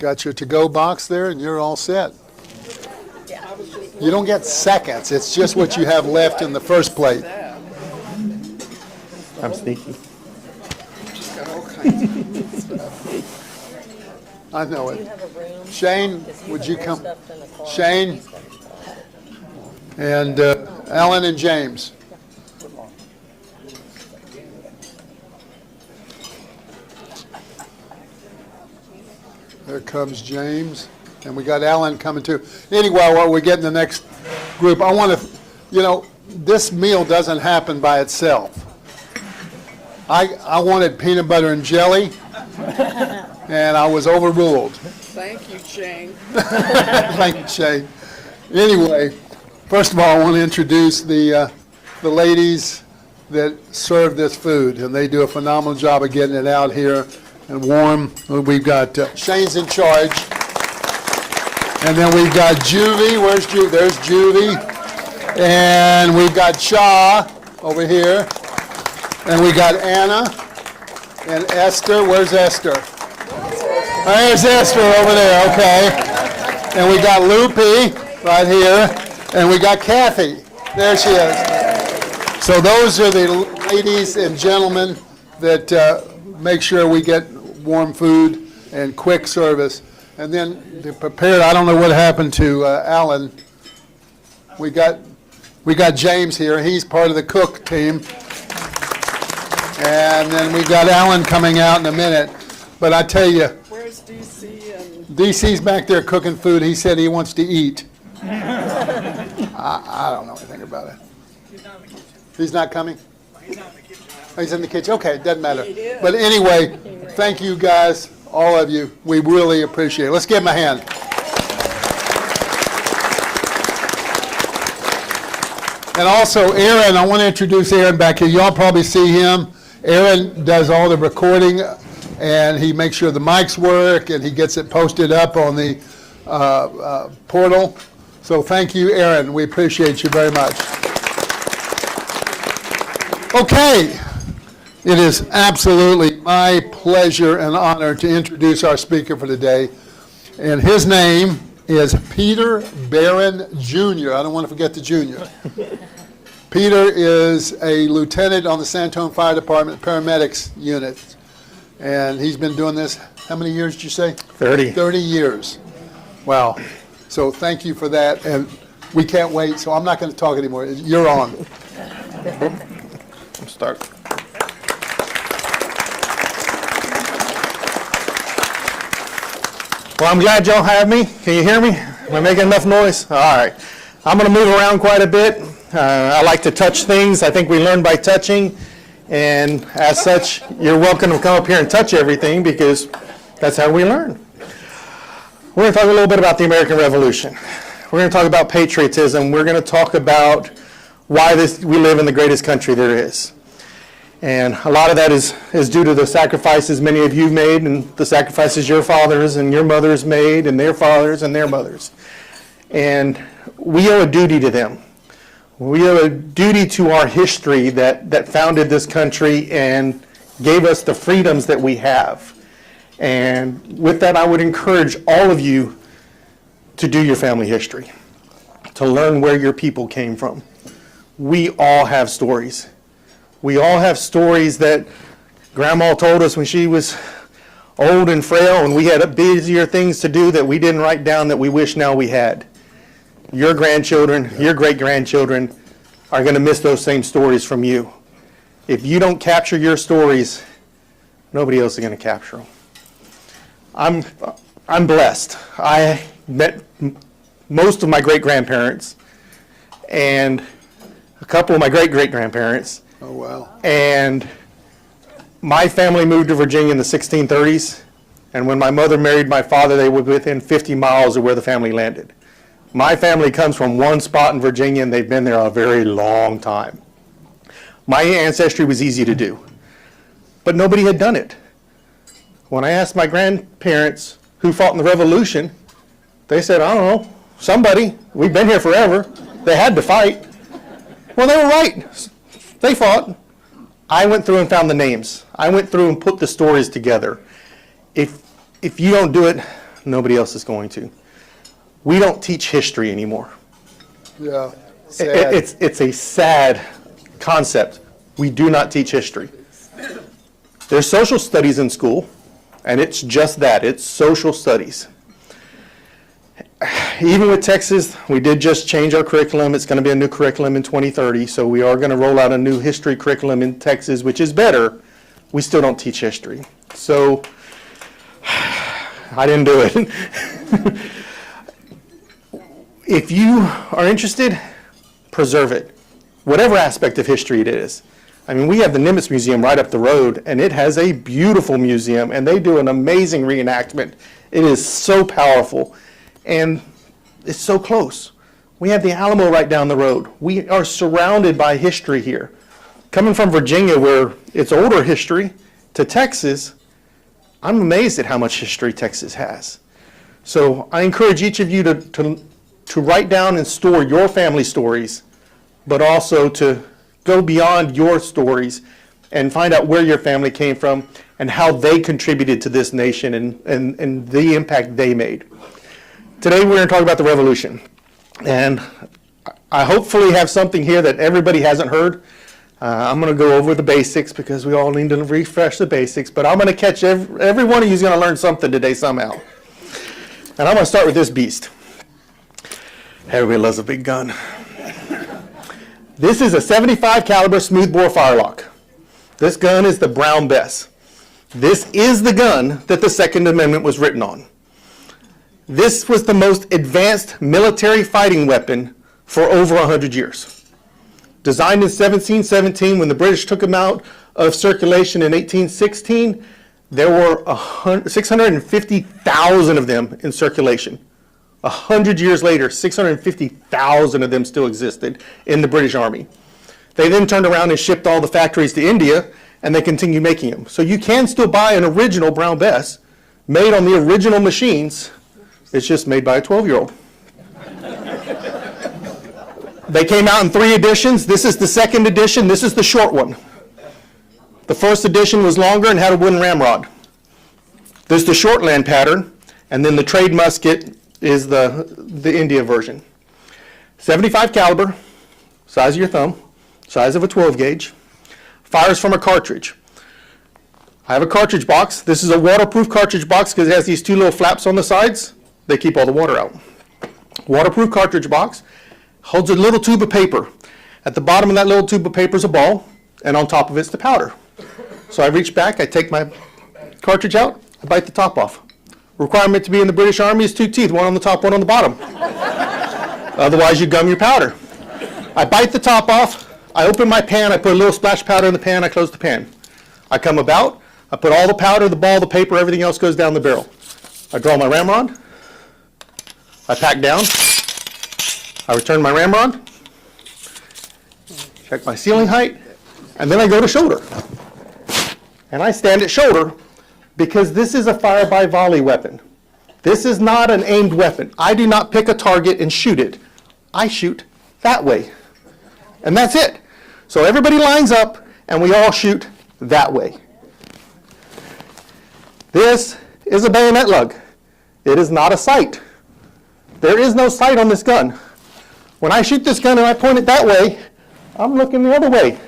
got your to-go box there, and you're all set. You don't get seconds. It's just what you have left in the first plate. I'm sneaky. Just got all kinds of stuff. I know it. Shane, would you come? Shane and Alan and James. There comes James, and we got Alan coming too. Anyway, while we're getting the next group, I want to, this meal doesn't happen by itself. I wanted peanut butter and jelly, and I was overruled. Thank you, Shane. Thank you, Shane. Anyway, first of all, I want to introduce the ladies that serve this food, and they do a phenomenal job of getting it out here and warm. We've got Shane's in charge, and then we've got Juvie. Where's Juvie? There's Juvie, and we've got Shaw over here, and we got Anna and Esther. Where's Esther? There's Esther over there. Okay, and we got Loopy right here, and we got Kathy. There she is. So those are the ladies and gentlemen that make sure we get warm food and quick service. And then they're prepared. I don't know what happened to Alan. We got James here. He's part of the cook team. And then we got Alan coming out in a minute. But I tell you, Where's DC? And DC's back there cooking food. He said he wants to eat. I don't know anything about it. He's not in the kitchen. He's not coming? He's not in the kitchen. He's in the kitchen. Okay, doesn't matter. He is. But anyway, thank you guys, all of you. We really appreciate it. Let's give him a hand. And also Aaron, I want to introduce Aaron back here. Y'all probably see him. Aaron does all the recording, and he makes sure the mics work, and he gets it posted up on the portal. So thank you, Aaron. We appreciate you very much. Okay. It is absolutely my pleasure and honor to introduce our speaker for today. And his name is Peter Barron Jr. I don't want to forget the junior. Peter is a lieutenant on the San Antonio Fire Department paramedics unit. And he's been doing this, how many years did you say? 30. 30 years. Wow. So thank you for that. And we can't wait, so I'm not going to talk anymore. You're on. Let's start. Well, I'm glad y'all have me. Can you hear me? Am I making enough noise? All right. I'm going to move around quite a bit. I like to touch things. I think we learn by touching. And as such, you're welcome to come up here and touch everything because that's how we learn. We're going to talk a little bit about the American Revolution. We're going to talk about patriotism. We're going to talk about why we live in the greatest country there is. And a lot of that is due to the sacrifices many of you made and the sacrifices your fathers and your mothers made and their fathers and their mothers. And we owe a duty to them. We owe a duty to our history that founded this country and gave us the freedoms that we have. And with that, I would encourage all of you to do your family history, to learn where your people came from. We all have stories. We all have stories that Grandma told us when she was old and frail and we had busier things to do that we didn't write down that we wish now we had. Your grandchildren, your great-grandchildren are going to miss those same stories from you. If you don't capture your stories, nobody else is going to capture them. I'm blessed. I met most of my great-grandparents and a couple of my great-great-grandparents. Oh, wow. And my family moved to Virginia in the 1630s. And when my mother married my father, they were within 50 miles of where the family landed. My family comes from one spot in Virginia, and they've been there a very long time. My ancestry was easy to do, but nobody had done it. When I asked my grandparents who fought in the Revolution, they said, I don't know, somebody. We've been here forever. They had to fight. Well, they were right. They fought. I went through and found the names. I went through and put the stories together. If you don't do it, Nobody else is going to. We don't teach history anymore. Yeah. Sad. It's a sad concept. We do not teach history. There's social studies in school, and it's just that. It's social studies. Even with Texas, we did just change our curriculum. It's going to be a new curriculum in 2030, so we are going to roll out a new history curriculum in Texas, which is better. We still don't teach history. So I didn't do it. If you are interested, preserve it, whatever aspect of history it is. I mean, we have the Nimitz Museum right up the road, and it has a beautiful museum, and they do an amazing reenactment. It is so powerful, and it's so close. We have the Alamo right down the road. We are surrounded by history here. Coming from Virginia, where it's older history, to Texas, I'm amazed at how much history Texas has. So I encourage each of you to write down and store your family stories, but also to go beyond your stories and find out where your family came from and how they contributed to this nation and the impact they made. Today we're going to talk about the Revolution. And I hopefully have something here that everybody hasn't heard. I'm going to go over the basics because we all need to refresh the basics, but I'm going to catch every one of you is going to learn something today somehow. And I'm going to start with this beast. Everybody loves a big gun. This is a 75 caliber smoothbore firelock. This gun is the Brown Bess. This is the gun that the Second Amendment was written on. This was the most advanced military fighting weapon for over 100 years. Designed in 1717, when the British took them out of circulation in 1816, there were 650,000 of them in circulation. 100 years later, 650,000 of them still existed in the British Army. They then turned around and shipped all the factories to India, and they continue making them. So you can still buy an original Brown Bess made on the original machines. It's just made by a 12-year-old. They came out in 3 editions. This is the second edition. This is the short one. The first edition was longer and had a wooden ramrod. This is the Shortland pattern, and then the trade musket is the India version. 75 caliber, size of your thumb, size of a 12 gauge, fires from a cartridge. I have a cartridge box. This is a waterproof cartridge box because it has these 2 little flaps on the sides. They keep all the water out. Waterproof cartridge box, holds a little tube of paper. At the bottom of that little tube of paper is a ball, and on top of it's the powder. So I reach back, I take my cartridge out, I bite the top off. Requirement to be in the British Army is 2 teeth, one on the top, one on the bottom. Otherwise you gum your powder. I bite the top off, I open my pan, I put a little splash powder in the pan, I close the pan. I come about, I put all the powder, the ball, the paper, everything else goes down the barrel. I draw my ramrod, I pack down, I return my ramrod, check my ceiling height, and then I go to shoulder. And I stand at shoulder because this is a fire by volley weapon. This is not an aimed weapon. I do not pick a target and shoot it. I shoot that way. And that's it. So everybody lines up and we all shoot that way. This is a bayonet lug. It is not a sight. There is no sight on this gun. When I shoot this gun and I point it that way, I'm looking the other way.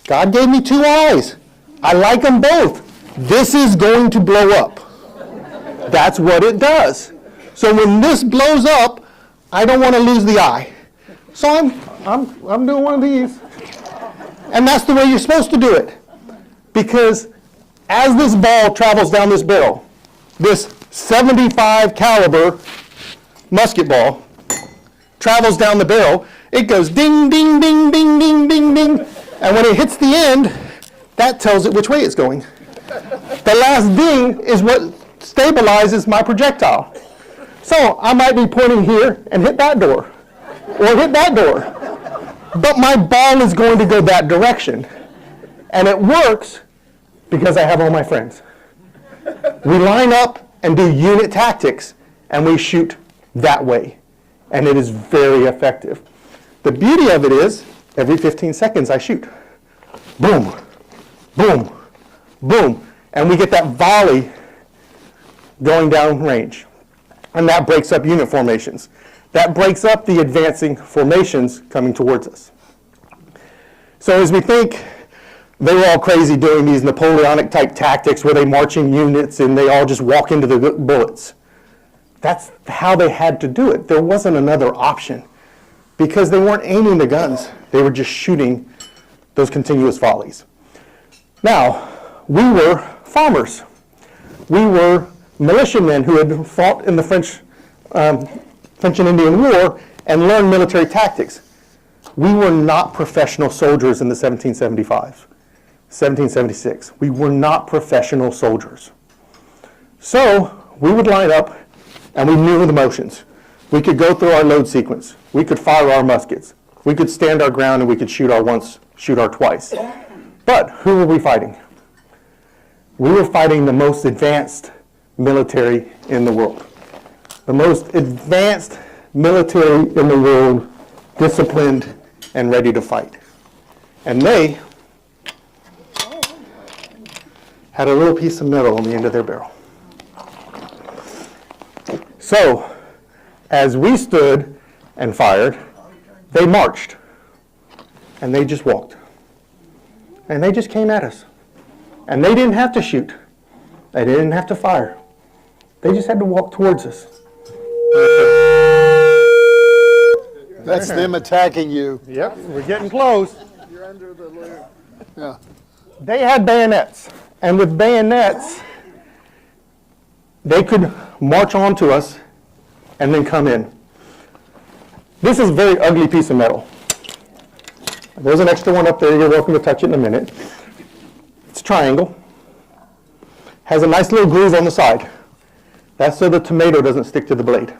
God gave me 2 eyes. I like them both. This is going to blow up. That's what it does. So when this blows up, I don't want to lose the eye. So I'm doing one of these. And that's the way you're supposed to do it. Because as this ball travels down this barrel, this 75 caliber musket ball travels down the barrel, it goes ding, ding, ding, ding, ding, ding, ding. And when it hits the end, that tells it which way it's going. The last ding is what stabilizes my projectile. So I might be pointing here and hit that door, or hit that door. But my ball is going to go that direction. And it works because I have all my friends. We line up and do unit tactics, and we shoot that way. And it is very effective. The beauty of it is, every 15 seconds I shoot. Boom, boom, boom. And we get that volley going down range. and that breaks up unit formations. That breaks up the advancing formations coming towards us. So as we think they were all crazy doing these Napoleonic type tactics where they march in units and they all just walk into the bullets. That's how they had to do it. There wasn't another option because they weren't aiming the guns. They were just shooting those continuous volleys. Now, we were farmers. We were militiamen who had fought in the French and Indian War and learned military tactics. We were not professional soldiers in the 1775, 1776. We were not professional soldiers. So we would line up and we knew the motions. We could go through our load sequence. We could fire our muskets. We could stand our ground and we could shoot our once, shoot our twice. But who were we fighting? We were fighting the most advanced military in the world. The most advanced military in the world, disciplined and ready to fight. And they had a little piece of metal on the end of their barrel. So, as we stood and fired, they marched. And they just walked. And they just came at us. And they didn't have to shoot. They didn't have to fire. They just had to walk towards us. That's them attacking you. Yep, we're getting close. You're under the lid. Yeah. They had bayonets. And with bayonets, they could march on to us and then come in. This is a very ugly piece of metal. There's an extra one up there. You're welcome to touch it in a minute. It's a triangle. Has a nice little groove on the side. That's so the tomato doesn't stick to the blade.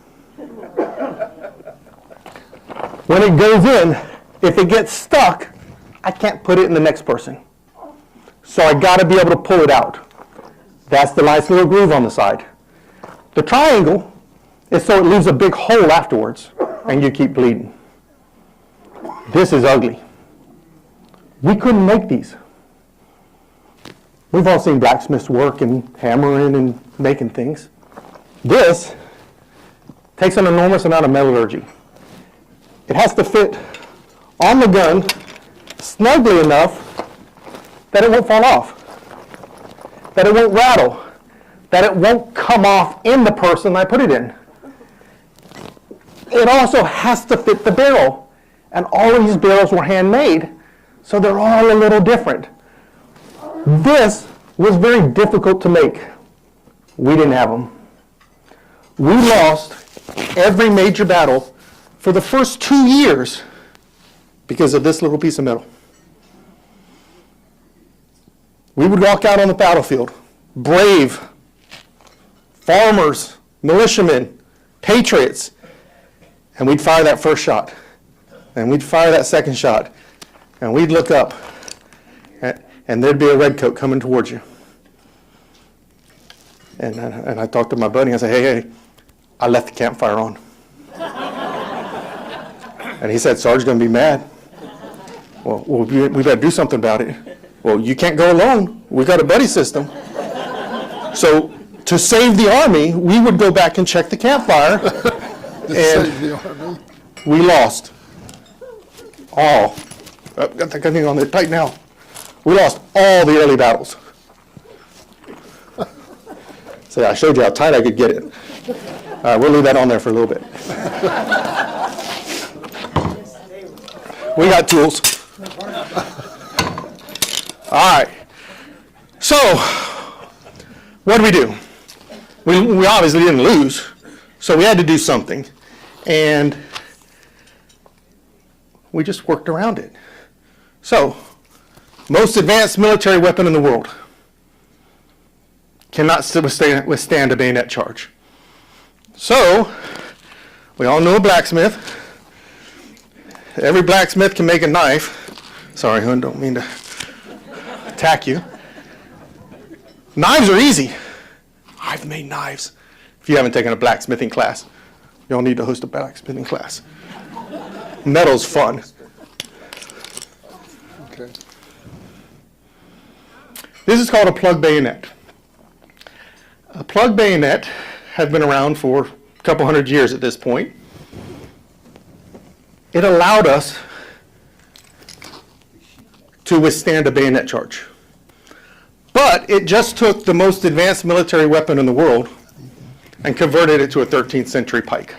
When it goes in, if it gets stuck, I can't put it in the next person. So I got to be able to pull it out. That's the nice little groove on the side. The triangle is so it leaves a big hole afterwards, and you keep bleeding. This is ugly. We couldn't make these. We've all seen blacksmiths work and hammering and making things. This takes an enormous amount of metallurgy. It has to fit on the gun snugly enough that it won't fall off, that it won't rattle, that it won't come off in the person I put it in. It also has to fit the barrel, and all of these barrels were handmade, so they're all a little different. This was very difficult to make. We didn't have them. We lost every major battle for the first 2 years because of this little piece of metal. We would walk out on the battlefield, brave, farmers, militiamen, patriots, and we'd fire that first shot, and we'd fire that second shot, and we'd look up, and there'd be a redcoat coming towards you. And I talked to my buddy, and I said, hey, I left the campfire on. And he said, Sarge's going to be mad. Well, we better do something about it. Well, you can't go alone. We got a buddy system. So to save the army, we would go back and check the campfire. Save the army. We lost all. Got that thing on there tight now. We lost all the early battles. So I showed you how tight I could get it. We'll leave that on there for a little bit. We got tools. All right. So, what did we do? We obviously didn't lose, so we had to do something. And we just worked around it. So, most advanced military weapon in the world cannot withstand a bayonet charge. So, we all know a blacksmith. Every blacksmith can make a knife. Sorry, hon, don't mean to attack you. Knives are easy. I've made knives. If you haven't taken a blacksmithing class, you'll need to host a blacksmithing class. Metal's fun. Okay. This is called a plug bayonet. A plug bayonet has been around for couple hundred years at this point. It allowed us to withstand a bayonet charge. But it just took the most advanced military weapon in the world and converted it to a 13th century pike.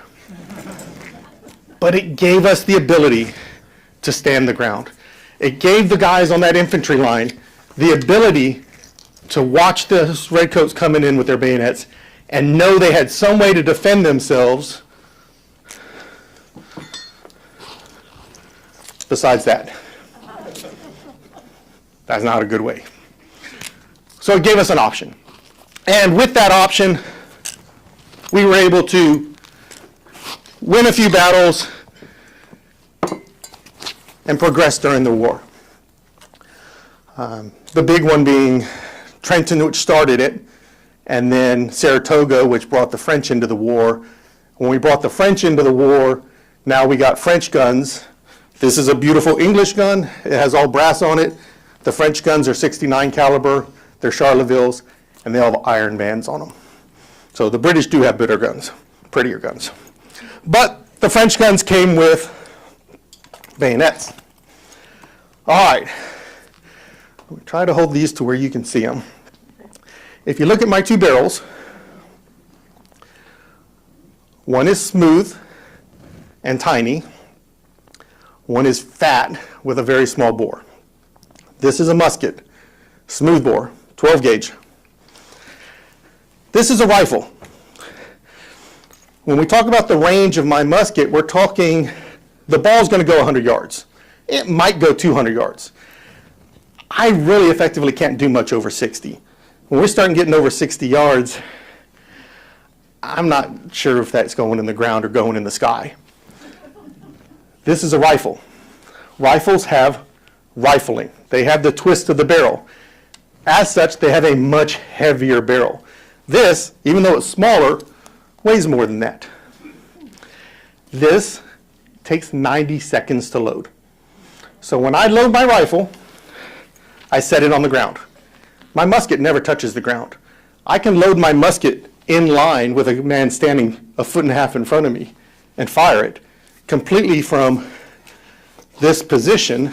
But it gave us the ability to stand the ground. It gave the guys on that infantry line the ability to watch the redcoats coming in with their bayonets and know they had some way to defend themselves besides that. That's not a good way. So it gave us an option. And with that option, we were able to win a few battles and progress during the war. The big one being Trenton, which started it, and then Saratoga, which brought the French into the war. When we brought the French into the war, now we got French guns. This is a beautiful English gun. It has all brass on it. The French guns are 69 caliber. They're Charlevilles, and they all have iron bands on them. So the British do have better guns, prettier guns. But the French guns came with bayonets. All right. We'll try to hold these to where you can see them. If you look at my two barrels, one is smooth and tiny. One is fat with a very small bore. This is a musket, smooth bore, 12 gauge. This is a rifle. When we talk about the range of my musket, we're talking the ball's going to go 100 yards. It might go 200 yards. I really effectively can't do much over 60. When we're starting getting over 60 yards, I'm not sure if that's going in the ground or going in the sky. This is a rifle. Rifles have rifling. They have the twist of the barrel. As such, they have a much heavier barrel. This, even though it's smaller, weighs more than that. This takes 90 seconds to load. So when I load my rifle, I set it on the ground. My musket never touches the ground. I can load my musket in line with a man standing a foot and a half in front of me and fire it completely from this position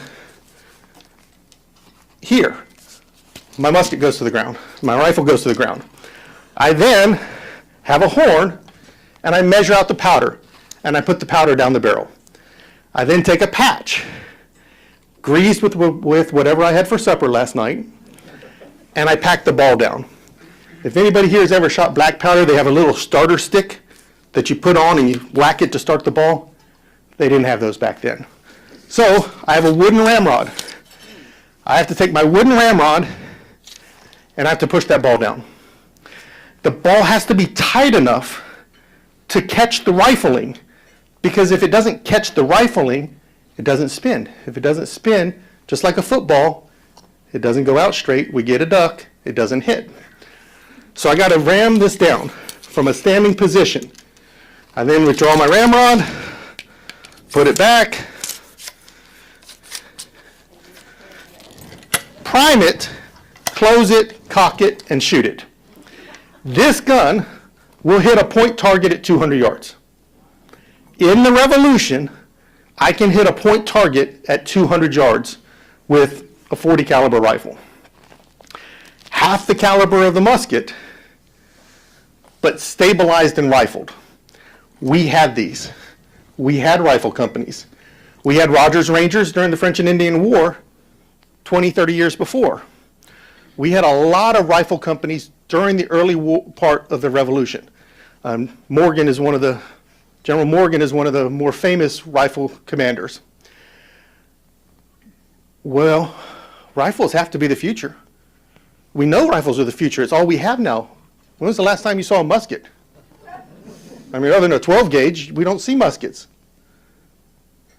here. My musket goes to the ground. My rifle goes to the ground. I then have a horn and I measure out the powder and I put the powder down the barrel. I then take a patch, greased with whatever I had for supper last night, and I pack the ball down. If anybody here has ever shot black powder, they have a little starter stick that you put on and you whack it to start the ball. They didn't have those back then. So I have a wooden ramrod. I have to take my wooden ramrod and I have to push that ball down. The ball has to be tight enough to catch the rifling, because if it doesn't catch the rifling, it doesn't spin. If it doesn't spin, just like a football, it doesn't go out straight. We get a duck, it doesn't hit. So I got to ram this down from a standing position. I then withdraw my ramrod, put it back, prime it, close it, cock it, and shoot it. This gun will hit a point target at 200 yards. In the Revolution, I can hit a point target at 200 yards with a .40 caliber rifle. Half the caliber of the musket, but stabilized and rifled. We had these. We had rifle companies. We had Rogers Rangers during the French and Indian War 20, 30 years before. We had a lot of rifle companies during the early part of the Revolution. General Morgan is one of the more famous rifle commanders. Well, rifles have to be the future. We know rifles are the future. It's all we have now. When was the last time you saw a musket? I mean, other than a 12 gauge, we don't see muskets.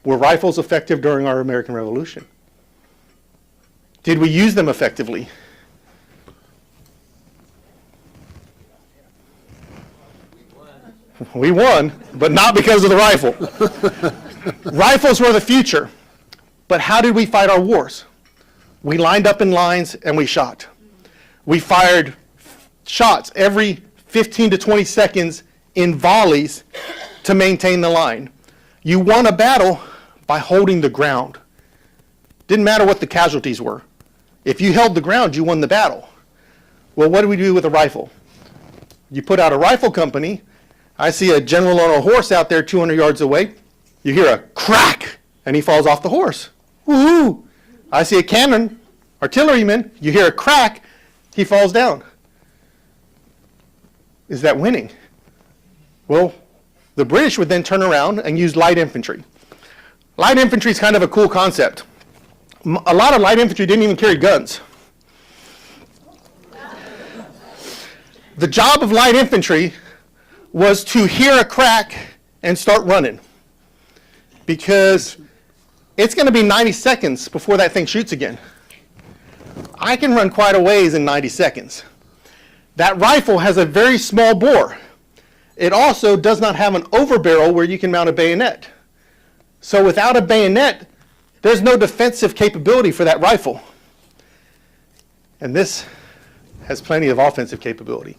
Were rifles effective during our American Revolution? Did we use them effectively? We won, but not because of the rifle. Rifles were the future, but how did we fight our wars? We lined up in lines and we shot. We fired shots every 15 to 20 seconds in volleys to maintain the line. You won a battle by holding the ground. Didn't matter what the casualties were. If you held the ground, you won the battle. Well, what do we do with a rifle? You put out a rifle company. I see a general on a horse out there 200 yards away. You hear a crack, and he falls off the horse. Woohoo! I see a cannon, artilleryman. You hear a crack, he falls down. Is that winning? Well, the British would then turn around and use light infantry. Light infantry is kind of a cool concept. A lot of light infantry didn't even carry guns. The job of light infantry was to hear a crack and start running, because it's going to be 90 seconds before that thing shoots again. I can run quite a ways in 90 seconds. That rifle has a very small bore. It also does not have an overbarrel where you can mount a bayonet. So without a bayonet, there's no defensive capability for that rifle. And this has plenty of offensive capability.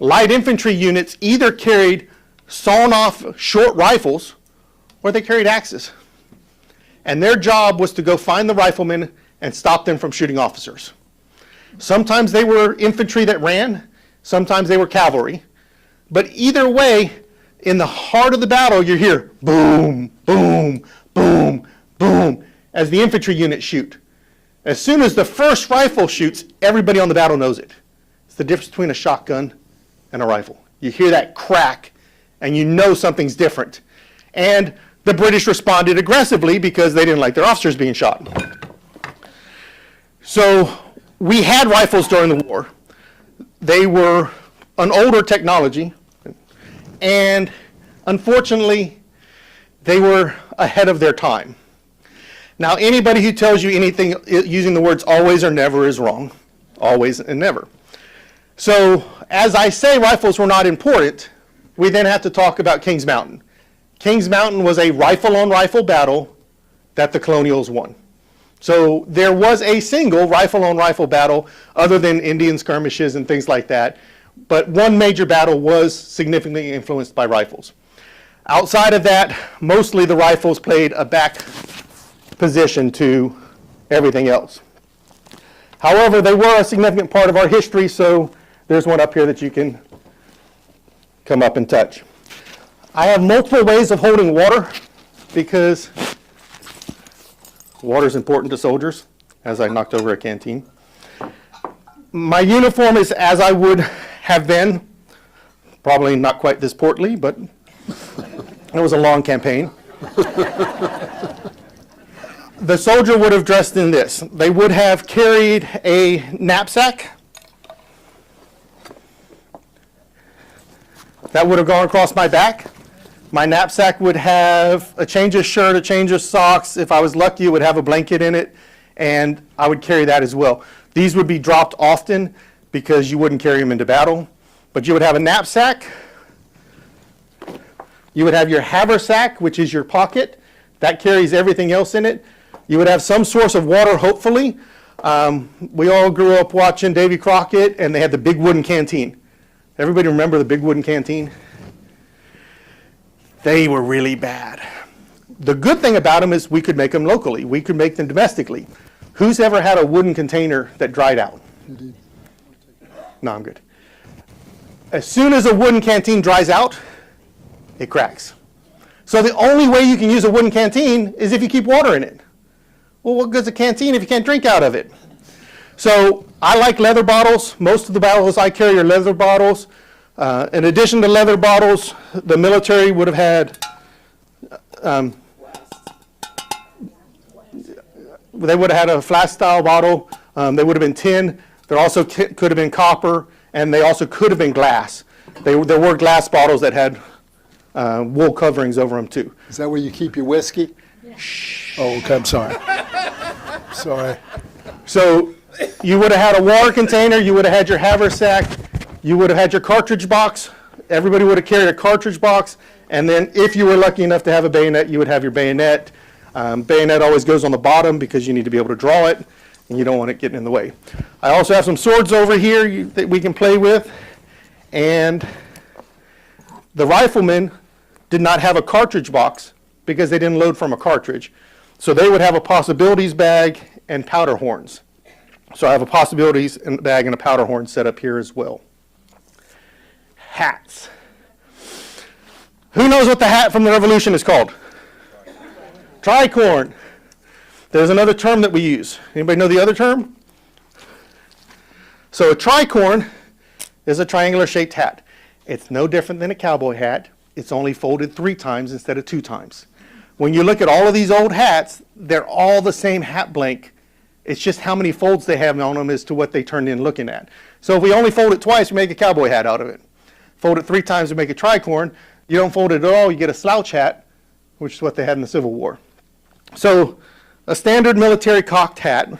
Light infantry units either carried sawn-off short rifles or they carried axes. And their job was to go find the riflemen and stop them from shooting officers. Sometimes they were infantry that ran, sometimes they were cavalry. But either way, in the heart of the battle, you hear boom, boom, boom, boom, as the infantry units shoot. As soon as the first rifle shoots, everybody on the battle knows it. It's the difference between a shotgun and a rifle. You hear that crack, and you know something's different. And the British responded aggressively because they didn't like their officers being shot. So we had rifles during the war. They were an older technology, and unfortunately, they were ahead of their time. Now, anybody who tells you anything using the words always or never is wrong. Always and never. So, as I say rifles were not important, we then have to talk about Kings Mountain. Kings Mountain was a rifle-on-rifle battle that the colonials won. So there was a single rifle-on-rifle battle other than Indian skirmishes and things like that, but one major battle was significantly influenced by rifles. Outside of that, mostly the rifles played a back position to everything else. However, they were a significant part of our history, so there's one up here that you can come up and touch. I have multiple ways of holding water because water is important to soldiers, as I knocked over a canteen. My uniform is as I would have been, probably not quite this portly, but it was a long campaign. The soldier would have dressed in this. They would have carried a knapsack that would have gone across my back. My knapsack would have a change of shirt, a change of socks. If I was lucky, it would have a blanket in it, and I would carry that as well. These would be dropped often because you wouldn't carry them into battle. But you would have a knapsack. You would have your haversack, which is your pocket. That carries everything else in it. You would have some source of water, hopefully. We all grew up watching Davy Crockett, and they had the big wooden canteen. Everybody remember the big wooden canteen? They were really bad. The good thing about them is we could make them locally. We could make them domestically. Who's ever had a wooden container that dried out? No, I'm good. As soon as a wooden canteen dries out, it cracks. So the only way you can use a wooden canteen is if you keep water in it. Well, what good's a canteen if you can't drink out of it? So I like leather bottles. Most of the bottles I carry are leather bottles. In addition to leather bottles, the military would have had, they would have had a flask-style bottle. They would have been tin. There also could have been copper, and they also could have been glass. There were glass bottles that had wool coverings over them too. Is that where you keep your whiskey? Oh, okay, I'm sorry. Sorry. So you would have had a water container, you would have had your haversack, you would have had your cartridge box. Everybody would have carried a cartridge box, and then if you were lucky enough to have a bayonet, you would have your bayonet. Bayonet always goes on the bottom because you need to be able to draw it, and you don't want it getting in the way. I also have some swords over here that we can play with, and The riflemen did not have a cartridge box because they didn't load from a cartridge. So they would have a possibilities bag and powder horns. So I have a possibilities bag and a powder horn set up here as well. Hats. Who knows what the hat from the Revolution is called? Tricorn. There's another term that we use. Anybody know the other term? So a tricorn is a triangular shaped hat. It's no different than a cowboy hat. It's only folded 3 times instead of 2 times. When you look at all of these old hats, they're all the same hat blank. It's just how many folds they have on them as to what they turned in looking at. So if we only fold it twice, we make a cowboy hat out of it. Fold it 3 times to make a tricorn. You don't fold it at all, you get a slouch hat, which is what they had in the Civil War. So a standard military cocked hat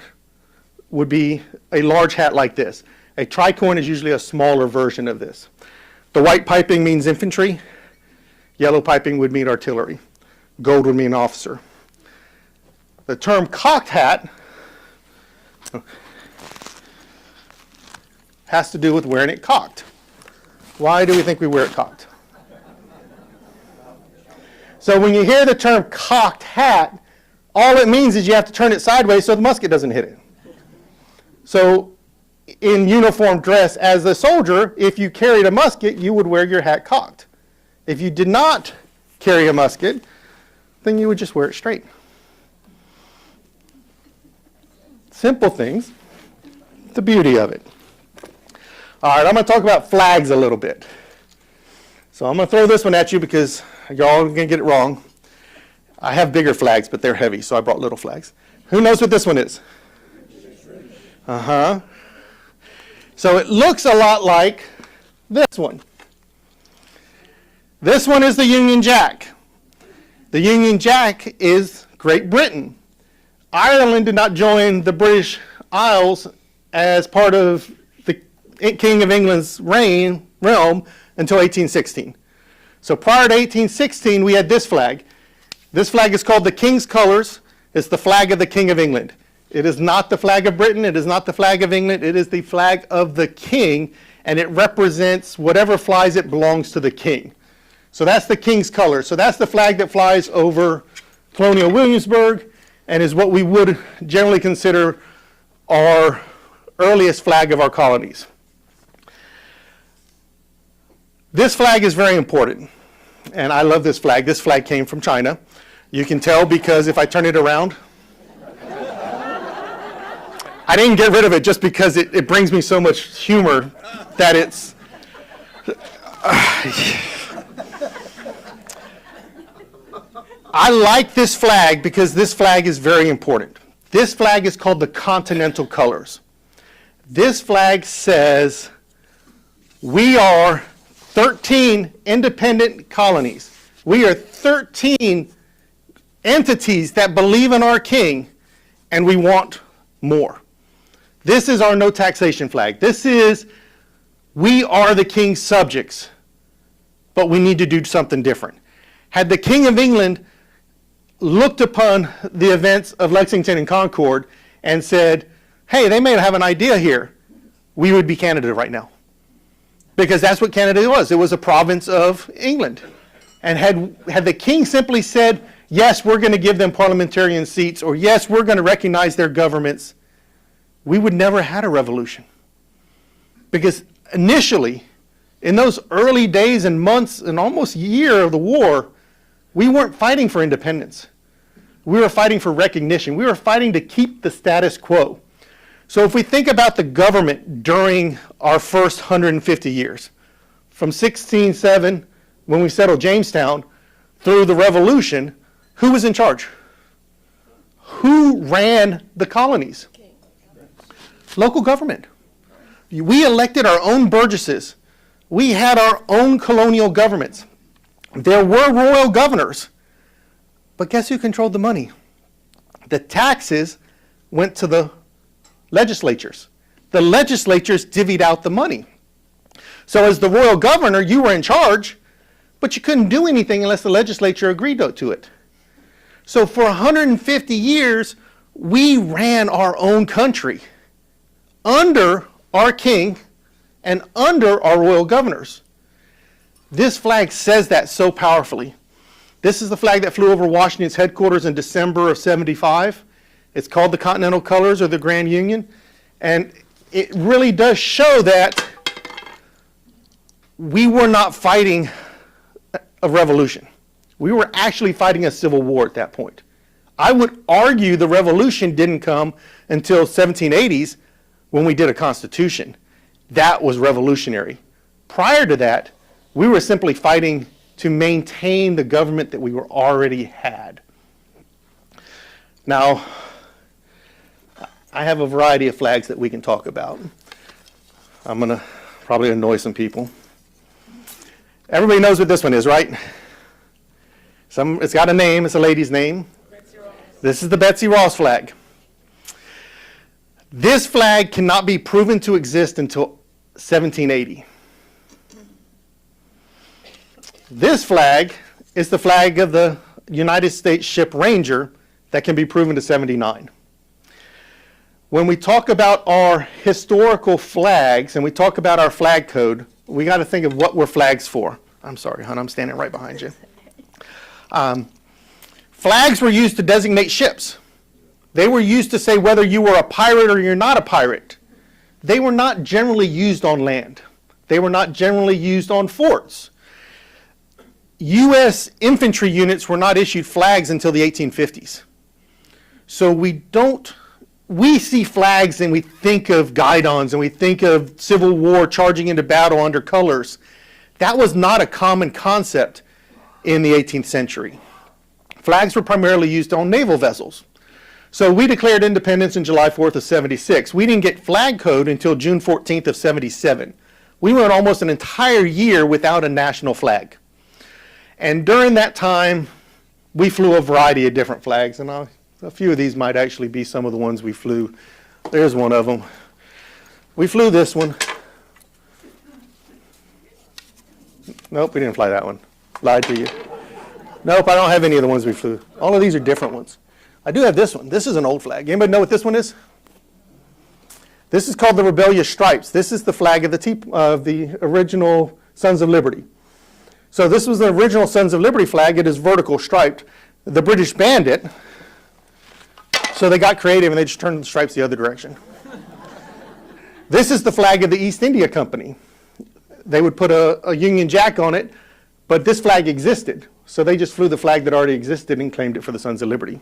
would be a large hat like this. A tricorn is usually a smaller version of this. The white piping means infantry. Yellow piping would mean artillery. Gold would mean officer. The term cocked hat has to do with wearing it cocked. Why do we think we wear it cocked? So when you hear the term cocked hat, all it means is you have to turn it sideways so the musket doesn't hit it. So in uniform dress as a soldier, if you carried a musket, you would wear your hat cocked. If you did not carry a musket, then you would just wear it straight. Simple things, the beauty of it. All right, I'm going to talk about flags a little bit. So I'm going to throw this one at you because y'all are going to get it wrong. I have bigger flags, but they're heavy, so I brought little flags. Who knows what this one is? Uh-huh. So it looks a lot like this one. This one is the Union Jack. The Union Jack is Great Britain. Ireland did not join the British Isles as part of the King of England's realm until 1816. So prior to 1816, we had this flag. This flag is called the King's Colors. It's the flag of the King of England. It is not the flag of Britain. It is not the flag of England. It is the flag of the King, and it represents whatever flies it belongs to the King. So that's the King's Colors. So that's the flag that flies over Colonial Williamsburg and is what we would generally consider our earliest flag of our colonies. This flag is very important, and I love this flag. This flag came from China. You can tell because if I turn it around, I didn't get rid of it just because it brings me so much humor that it's... I like this flag because this flag is very important. This flag is called the Continental Colors. This flag says we are 13 independent colonies. We are 13 entities that believe in our king, and we want more. This is our no taxation flag. This is, we are the king's subjects, but we need to do something different. Had the King of England looked upon the events of Lexington and Concord and said, hey, they may have an idea here, we would be Canada right now. Because that's what Canada was. It was a province of England. And had the king simply said, yes, we're going to give them parliamentarian seats, or yes, we're going to recognize their governments, we would never have had a revolution. Because initially, in those early days and months and almost year of the war, we weren't fighting for independence. We were fighting for recognition. We were fighting to keep the status quo. So if we think about the government during our first 150 years, from 1607, when we settled Jamestown, through the Revolution, who was in charge? Who ran the colonies? Local government. We elected our own burgesses. We had our own colonial governments. There were royal governors, but guess who controlled the money? The taxes went to the legislatures. The legislatures divvied out the money. So as the royal governor, you were in charge, but you couldn't do anything unless the legislature agreed to it. So for 150 years, we ran our own country under our king and under our royal governors. This flag says that so powerfully. This is the flag that flew over Washington's headquarters in December of '75. It's called the Continental Colors or the Grand Union. And it really does show that we were not fighting a revolution. We were actually fighting a civil war at that point. I would argue the revolution didn't come until 1780s when we did a constitution. That was revolutionary. Prior to that, we were simply fighting to maintain the government that we were already had. Now, I have a variety of flags that we can talk about. I'm going to probably annoy some people. Everybody knows what this one is, right? It's got a name. It's a lady's name. This is the Betsy Ross flag. This flag cannot be proven to exist until 1780. This flag is the flag of the United States ship Ranger that can be proven to 79. When we talk about our historical flags and we talk about our flag code, we got to think of what we're flags for. I'm sorry, hon, I'm standing right behind you. Flags were used to designate ships. They were used to say whether you were a pirate or you're not a pirate. They were not generally used on land. They were not generally used on forts. U.S. infantry units were not issued flags until the 1850s. So we see flags and we think of guidons and we think of Civil War charging into battle under colors. That was not a common concept in the 18th century. Flags were primarily used on naval vessels. So we declared independence in July 4th of 76. We didn't get flag code until June 14th of 77. We went almost an entire year without a national flag. And during that time, we flew a variety of different flags. And a few of these might actually be some of the ones we flew. There's one of them. We flew this one. Nope, we didn't fly that one. Lied to you. Nope, I don't have any of the ones we flew. All of these are different ones. I do have this one. This is an old flag. Anybody know what this one is? This is called the Rebellious Stripes. This is the flag of the original Sons of Liberty. So this was the original Sons of Liberty flag. It is vertical striped. The British banned it, so they got creative and they just turned the stripes the other direction. This is the flag of the East India Company. They would put a Union Jack on it, but this flag existed. So they just flew the flag that already existed and claimed it for the Sons of Liberty.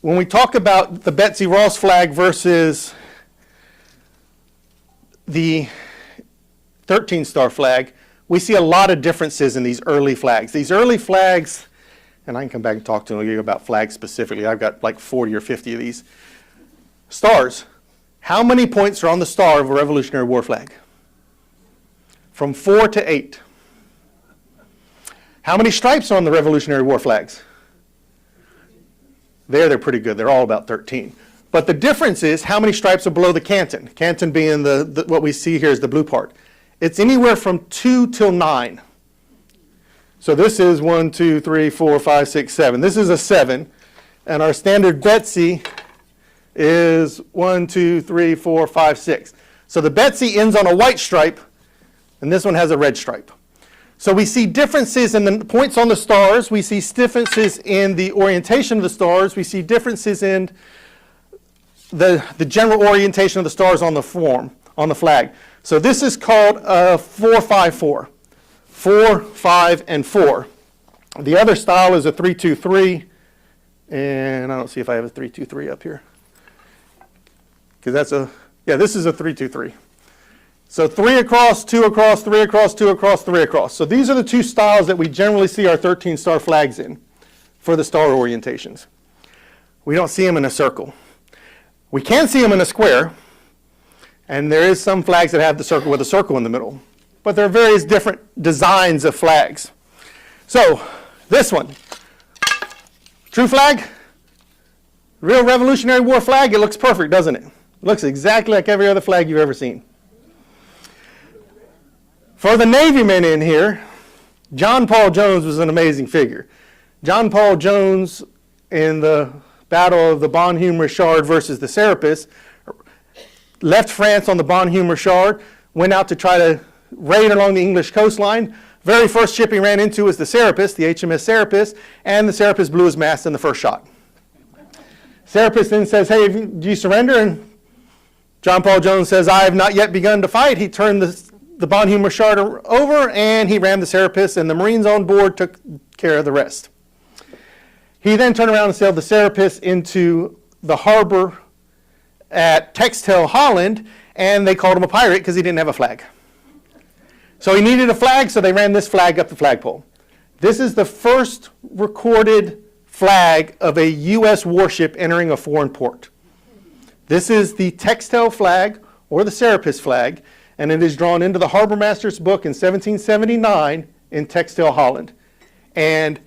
When we talk about the Betsy Ross flag versus the 13-star flag, we see a lot of differences in these early flags. These early flags, and I can come back and talk to you about flags specifically. I've got like 40 or 50 of these. Stars. How many points are on the star of a Revolutionary War flag? From 4 to 8. How many stripes are on the Revolutionary War flags? They're pretty good. They're all about 13. But the difference is how many stripes are below the canton. Canton being what we see here is the blue part. It's anywhere from 2 till 9. So this is 1, 2, 3, 4, 5, 6, 7. This is a 7. And our standard Betsy is 1, 2, 3, 4, 5, 6. So the Betsy ends on a white stripe, and this one has a red stripe. So we see differences in the points on the stars. We see differences in the orientation of the stars. We see differences in the general orientation of the stars on the flag. So this is called 4-5-4. 4, 5, and 4. The other style is a 3-2-3. And I don't see if I have a 3-2-3 up here. Because this is a 3-2-3. So 3 across, 2 across, 3 across, 2 across, 3 across. So these are the two styles that we generally see our 13-star flags in for the star orientations. We don't see them in a circle. We can see them in a square, and there is some flags that have the circle with a circle in the middle. But there are various different designs of flags. So this one, true flag, real Revolutionary War flag, it looks perfect, doesn't it? It looks exactly like every other flag you've ever seen. For the Navy men in here, John Paul Jones was an amazing figure. John Paul Jones in the Battle of the Bon Homme Richard versus the Serapis left France on the Bonne Chard, went out to try to raid along the English coastline. Very first ship he ran into was the Serapis, the HMS Serapis, and the Serapis blew his mast in the first shot. Serapis then says, hey, do you surrender? And John Paul Jones says, I have not yet begun to fight. He turned the Bonne Chard over, and he rammed the Serapis, and the Marines on board took care of the rest. He then turned around and sailed the Serapis into the harbor at Texel, Holland, and they called him a pirate because he didn't have a flag. So he needed a flag, so they ran this flag up the flagpole. This is the first recorded flag of a U.S. warship entering a foreign port. This is the Texel flag, or the Serapis flag, and it is drawn into the Harbor Master's book in 1779 in Texel, Holland. And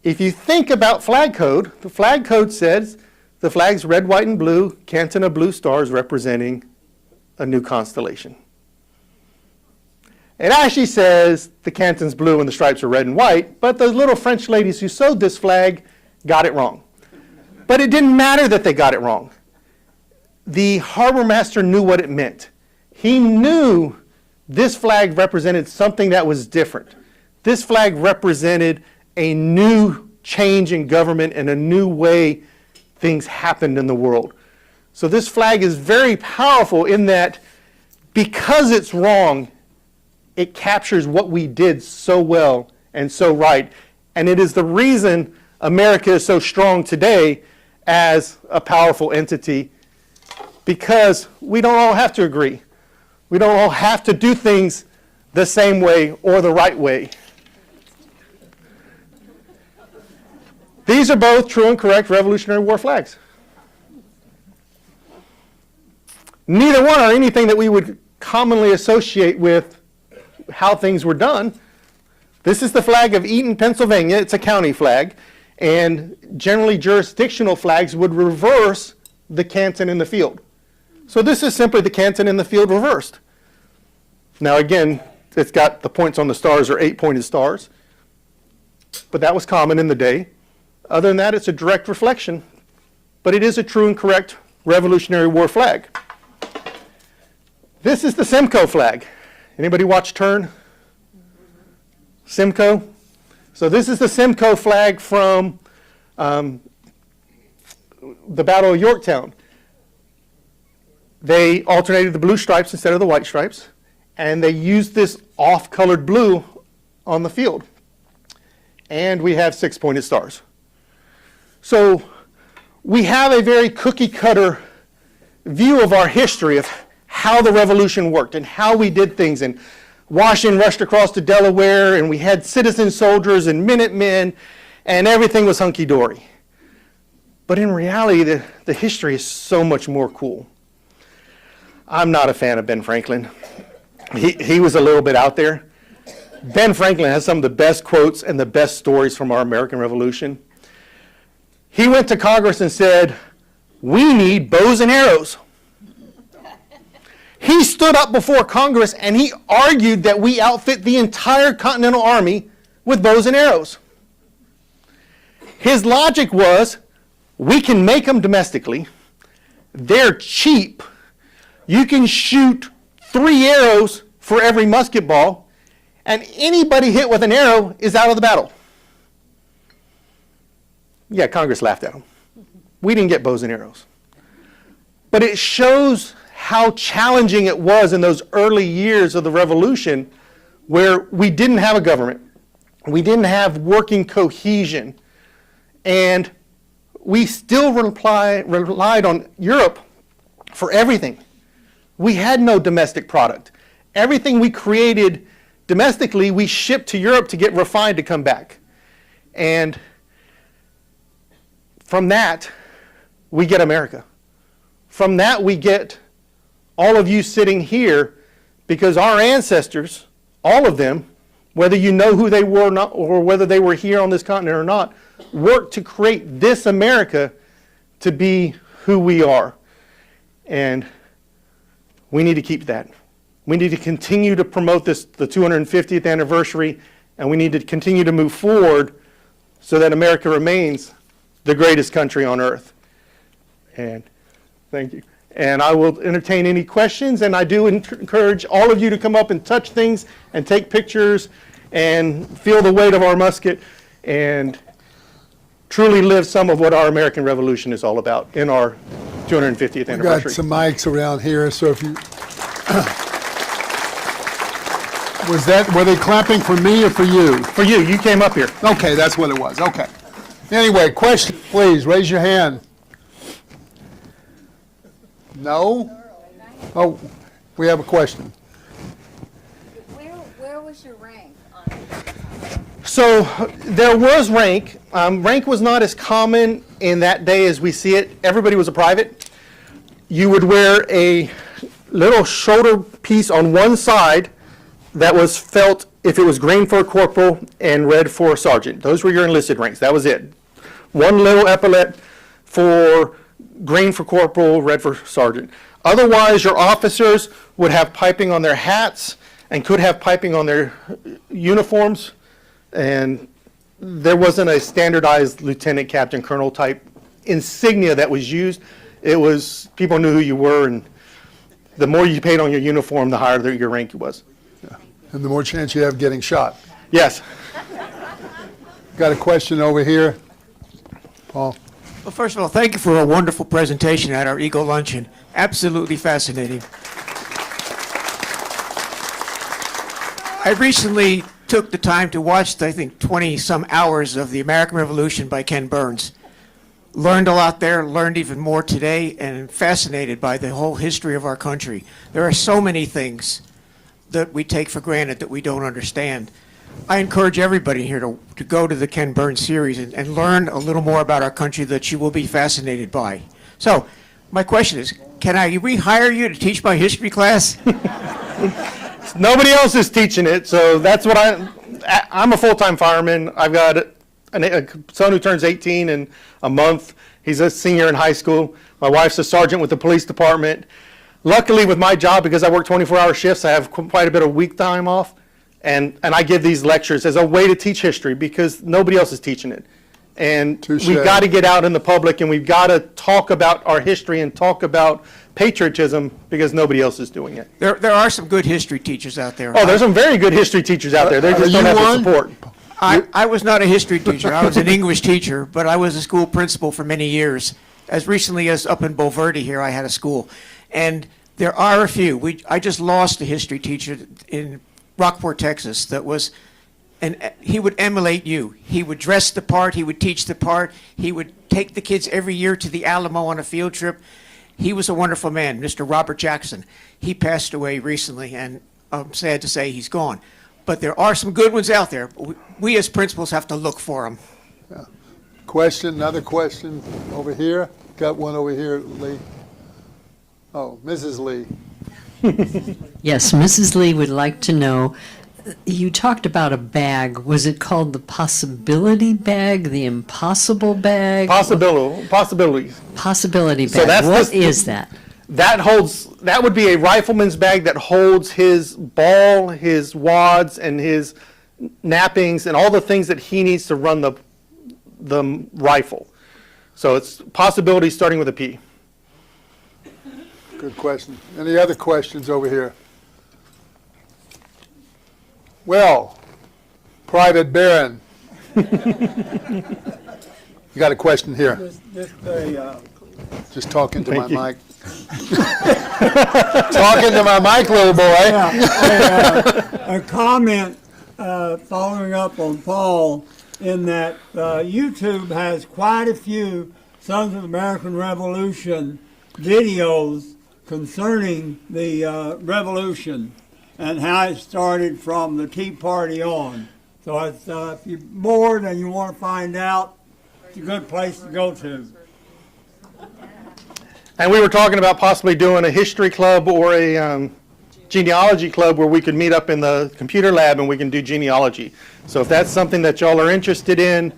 if you think about flag code, the flag code says the flag's red, white, and blue, canton of blue stars representing a new constellation. It actually says the canton's blue and the stripes are red and white, but those little French ladies who sewed this flag got it wrong. But it didn't matter that they got it wrong. The harbor master knew what it meant. He knew this flag represented something that was different. This flag represented a new change in government and a new way things happened in the world. So this flag is very powerful in that because it's wrong, it captures what we did so well and so right. And it is the reason America is so strong today as a powerful entity, because we don't all have to agree. We don't all have to do things the same way or the right way. These are both true and correct Revolutionary War flags. Neither one are anything that we would commonly associate with how things were done. This is the flag of Eaton, Pennsylvania. It's a county flag. And generally jurisdictional flags would reverse the canton in the field. So this is simply the canton in the field reversed. Now again, it's got the points on the stars are 8-pointed stars. But that was common in the day. Other than that, it's a direct reflection. But it is a true and correct Revolutionary War flag. This is the Simcoe flag. Anybody watch Turn? Simcoe? So this is the Simcoe flag from the Battle of Yorktown. They alternated the blue stripes instead of the white stripes, and they used this off-colored blue on the field. And we have 6-pointed stars. So we have a very cookie-cutter view of our history of how the revolution worked and how we did things. And Washington rushed across to Delaware, and we had citizen soldiers and Minutemen, and everything was hunky-dory. But in reality, the history is so much more cool. I'm not a fan of Ben Franklin. He was a little bit out there. Ben Franklin has some of the best quotes and the best stories from our American Revolution. He went to Congress and said, "We need bows and arrows." He stood up before Congress and he argued that we outfit the entire Continental Army with bows and arrows. His logic was, we can make them domestically. They're cheap. You can shoot 3 arrows for every musket ball, and anybody hit with an arrow is out of the battle. Yeah, Congress laughed at him. We didn't get bows and arrows. But it shows how challenging it was in those early years of the Revolution, where we didn't have a government. We didn't have working cohesion. And we still relied on Europe for everything. We had no domestic product. Everything we created domestically, we shipped to Europe to get refined to come back. And from that, we get America. From that, we get all of you sitting here, because our ancestors, all of them, whether you know who they were or not, or whether they were here on this continent or not, worked to create this America to be who we are. And we need to keep that. We need to continue to promote this, the 250th anniversary, and we need to continue to move forward so that America remains the greatest country on earth. And thank you. and I will entertain any questions, and I do encourage all of you to come up and touch things and take pictures and feel the weight of our musket and truly live some of what our American Revolution is all about in our 250th We've got anniversary. some mics around here, so if you, were they clapping for me or for you? For you, you came up here. Okay, that's what it was, okay. Anyway, question, please, raise your hand. No? Oh, we have a question. Where was your rank on it? So there was rank. Rank was not as common in that day as we see it. Everybody was a private. You would wear a little shoulder piece on one side that was felt if it was green for a corporal and red for a sergeant. Those were your enlisted ranks. That was it. One little epaulet for green for corporal, red for sergeant. Otherwise, your officers would have piping on their hats and could have piping on their uniforms. And there wasn't a standardized lieutenant, captain, colonel type insignia that was used. It was, people knew who you were, and the more you paid on your uniform, the higher your rank was. And the more chance you have of getting shot. Yes. Got a question over here. Paul? Well, first of all, thank you for a wonderful presentation at our Eagle Luncheon. Absolutely fascinating. I recently took the time to watch, I think, 20-some hours of the American Revolution by Ken Burns. Learned a lot there, learned even more today, and fascinated by the whole history of our country. There are so many things that we take for granted that we don't understand. I encourage everybody here to go to the Ken Burns series and learn a little more about our country that you will be fascinated by. So, my question is, can I rehire you to teach my history class? Nobody else is teaching it, so that's what I'm a full-time fireman. I've got a son who turns 18 in a month. He's a senior in high school. My wife's a sergeant with the police department. Luckily, with my job, because I work 24-hour shifts, I have quite a bit of week time off. And I give these lectures as a way to teach history because nobody else is teaching it. And Touche. we've got to get out in the public and we've got to talk about our history and talk about patriotism because nobody else is doing it. There are some good history teachers out there. Oh, there's some very good history teachers out there. They Are just don't you have the one? support. I was not a history teacher. I was an English teacher, but I was a school principal for many years. As recently as up in Bulverde here, I had a school. And there are a few. I just lost a history teacher in Rockport, Texas, that was, and he would emulate you. He would dress the part, he would teach the part, he would take the kids every year to the Alamo on a field trip. He was a wonderful man, Mr. Robert Jackson. He passed away recently, and I'm sad to say he's gone. But there are some good ones out there. We as principals have to look for them. Question, another question over here. Got one over here, Lee. Oh, Mrs. Lee. Yes, Mrs. Lee would like to know, you talked about a bag. Was it called the possibility bag, the impossible bag? Possibilities. Possibility So bag. that's What the- is that? That would be a rifleman's bag that holds his ball, his wads, and his nappings, and all the things that he needs to run the rifle. So it's possibilities starting with a P. Good question. Any other questions over here? Well, Private Barron. You got a question here. Just talking to my Thank you. mic. Talking to my mic, little boy. A comment following up on Paul in that YouTube has quite a few Sons of the American Revolution videos concerning the revolution and how it started from the Tea Party on. So it's, if you're bored and you want to find out, it's a good place to go to. And we were talking about possibly doing a history club or a genealogy club where we could meet up in the computer lab and we can do genealogy. So if that's something that y'all are interested in,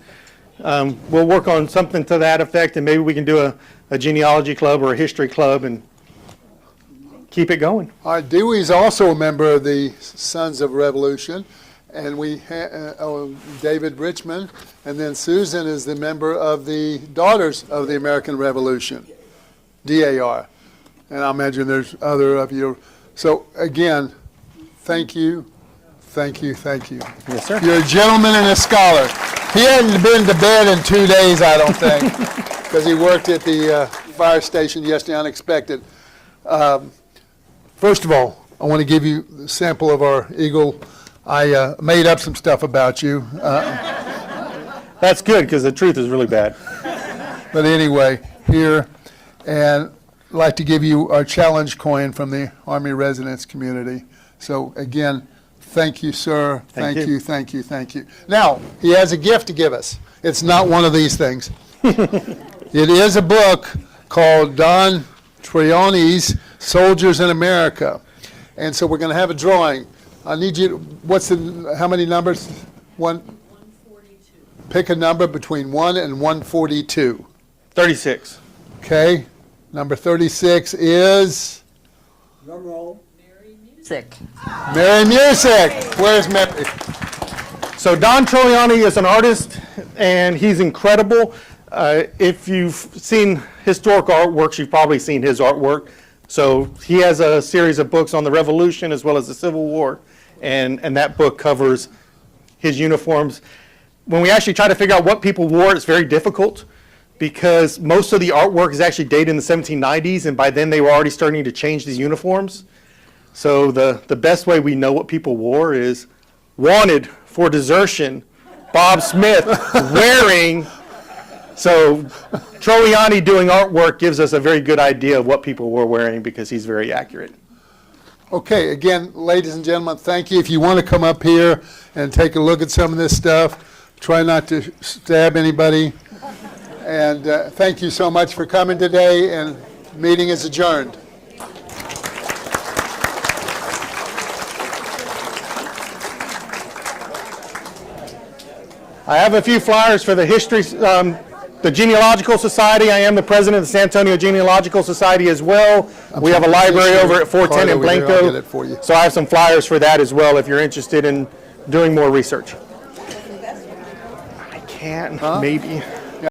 we'll work on something to that effect, and maybe we can do a genealogy club or a history club and keep it going. All right, Dewey's also a member of the Sons of Revolution, and David Richmond, and then Susan is the member of the Daughters of the American Revolution, DAR. and I imagine there's other of you. So again, thank you, thank you, thank you. Yes, sir. You're a gentleman and a scholar. He hadn't been to bed in 2 days, I don't think, because he worked at the fire station yesterday, unexpected. First of all, I want to give you a sample of our Eagle. I made up some stuff about you. That's good, because the truth is really bad. But anyway, here, and I'd like to give you our challenge coin from the Army residence community. So again, thank you, sir. Thank Thank you. you, thank you, thank you. Now, he has a gift to give us. It's not one of these things. It is a book called Don Trioni's Soldiers in America. And so we're going to have a drawing. I need you to, how many numbers? 142. Pick a number between 1 and 142. 36. Okay. Number 36 is Drum roll. Sick. Mary Music. Where's Mary? So Don Troliani is an artist, and he's incredible. If you've seen historical artworks, you've probably seen his artwork. So he has a series of books on the Revolution as well as the Civil War, and that book covers his uniforms. When we actually try to figure out what people wore, it's very difficult because most of the artwork is actually dated in the 1790s, and by then they were already starting to change these uniforms. So the best way we know what people wore is wanted for desertion, Bob Smith wearing. So Troliani doing artwork gives us a very good idea of what people were wearing because he's very accurate. Okay, again, ladies and gentlemen, thank you. If you want to come up here and take a look at some of this stuff, try not to stab anybody. And thank you so much for coming today, and meeting is adjourned. I have a few flyers for the history, the Genealogical Society. I am the president of the San Antonio Genealogical Society as well. We have a library over at 410 in Card over here, I'll Blanco. get it for you. So I have some flyers for that as well if you're interested in doing more research. I can, maybe.